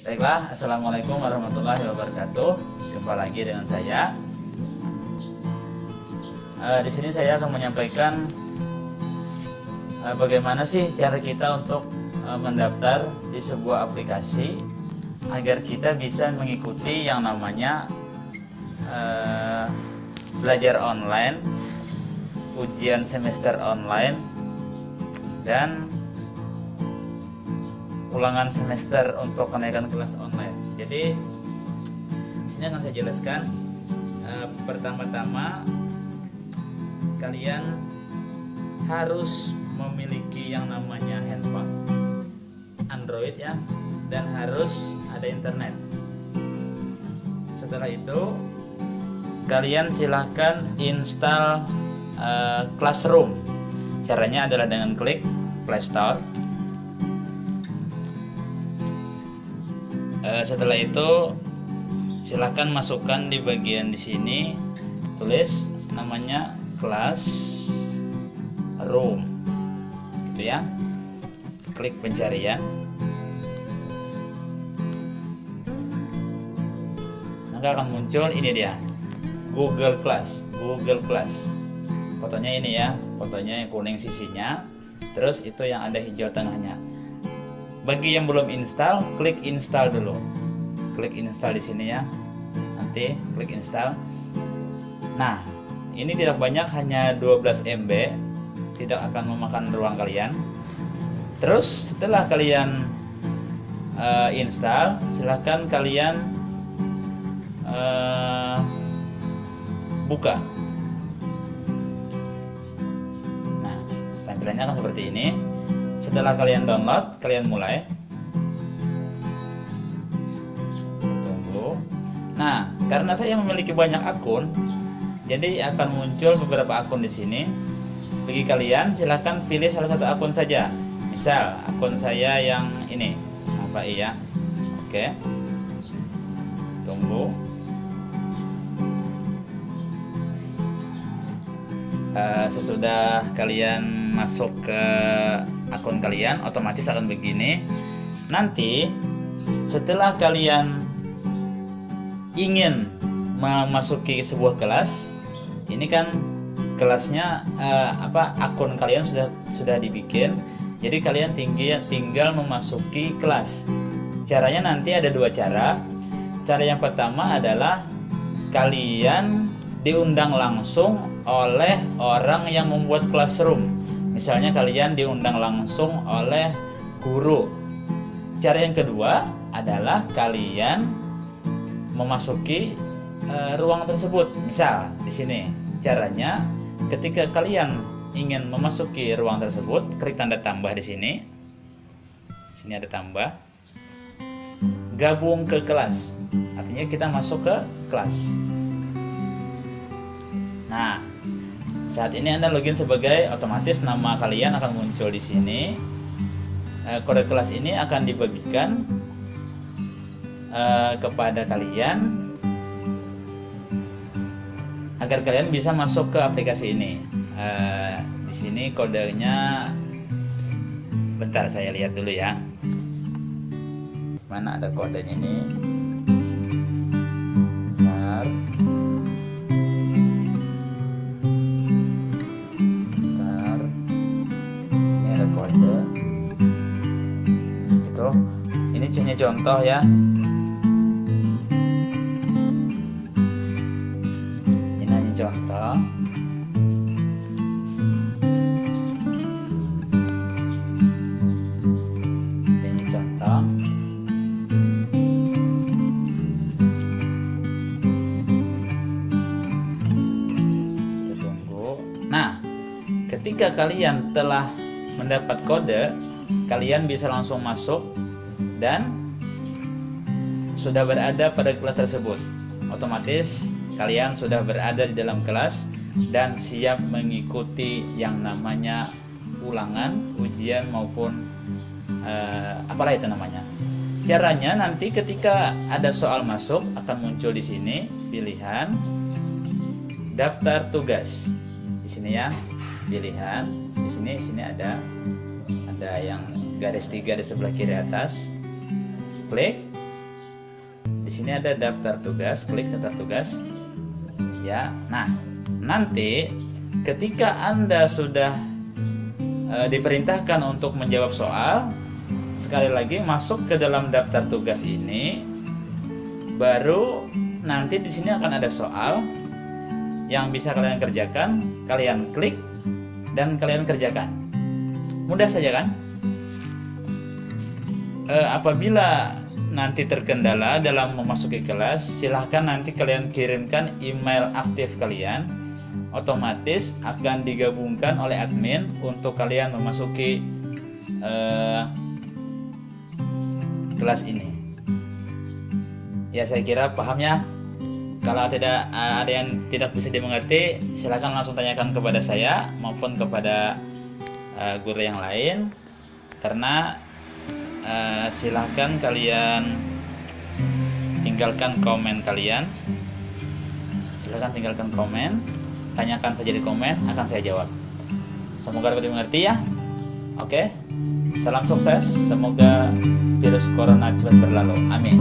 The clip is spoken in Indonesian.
Baiklah, assalamualaikum warahmatullahi wabarakatuh. Jumpa lagi dengan saya. Di sini saya akan menyampaikan bagaimana sih cara kita untuk mendaftar di sebuah aplikasi agar kita bisa mengikuti yang namanya belajar online, ujian semester online, dan ulangan semester untuk kenaikan kelas online. Jadi di sini akan saya jelaskan. Pertama-tama kalian harus memiliki yang namanya handphone Android ya, dan harus ada internet. Setelah itu kalian silahkan install Classroom. Caranya adalah dengan klik Play Store. Setelah itu silahkan masukkan di bagian di sini, tulis namanya Classroom, gitu ya. Klik pencarian, maka akan muncul ini dia, Google Class. Fotonya ini ya, fotonya yang kuning sisinya, terus itu yang ada hijau tengahnya. Bagi yang belum install, klik install dulu. Klik install di sini ya. Nanti klik install. Nah, ini tidak banyak, hanya 12 MB. Tidak akan memakan ruang kalian. Terus setelah kalian install, silahkan kalian buka. Nah, tampilannya akan seperti ini. Setelah kalian download, kalian mulai. Tunggu. Nah, karena saya memiliki banyak akun, jadi akan muncul beberapa akun di sini. Bagi kalian, silahkan pilih salah satu akun saja. Misal, akun saya yang ini, apa iya? Oke. Tunggu. Sesudah kalian masuk ke akun kalian, otomatis akan begini. Nanti setelah kalian ingin memasuki sebuah kelas, ini kan kelasnya akun kalian sudah dibikin. Jadi kalian tinggal memasuki kelas. Caranya nanti ada dua cara. Cara yang pertama adalah kalian diundang langsung oleh orang yang membuat Classroom. Misalnya kalian diundang langsung oleh guru. Cara yang kedua adalah kalian memasuki ruang tersebut. Misal di sini caranya, ketika kalian ingin memasuki ruang tersebut, klik tanda tambah di sini. Sini ada tambah. Gabung ke kelas. Artinya kita masuk ke kelas. Nah, saat ini Anda login sebagai, otomatis nama kalian akan muncul di sini. Kode kelas ini akan dibagikan kepada kalian agar kalian bisa masuk ke aplikasi ini. Di sini kodenya, bentar saya lihat dulu ya. Mana ada kodenya ini? Bentar. Itu, ini hanya contoh ya. Ini hanya contoh. Ini contoh. Kita tunggu. Nah, ketika kalian telah mendapat kode, kalian bisa langsung masuk dan sudah berada pada kelas tersebut. Otomatis kalian sudah berada di dalam kelas dan siap mengikuti yang namanya ulangan, ujian maupun apalah itu namanya. Caranya nanti ketika ada soal masuk akan muncul di sini pilihan daftar tugas. Di sini ya, pilihan. Di sini ada yang garis 3 di sebelah kiri atas. Klik, di sini ada daftar tugas, klik daftar tugas. Ya, nah nanti ketika Anda sudah diperintahkan untuk menjawab soal, sekali lagi masuk ke dalam daftar tugas ini, baru nanti di sini akan ada soal yang bisa kalian kerjakan, kalian klik dan kalian kerjakan. Mudah saja kan? Apabila nanti terkendala dalam memasuki kelas, silahkan nanti kalian kirimkan email aktif kalian, otomatis akan digabungkan oleh admin untuk kalian memasuki kelas ini. Ya, saya kira paham ya. Kalau tidak ada yang tidak bisa dimengerti, silahkan langsung tanyakan kepada saya maupun kepada guru yang lain. Karena silahkan kalian tinggalkan komen kalian. Silahkan tinggalkan komen, tanyakan saja di komen, akan saya jawab. Semoga dapat dimengerti ya. Oke, salam sukses. Semoga virus corona cepat berlalu. Amin.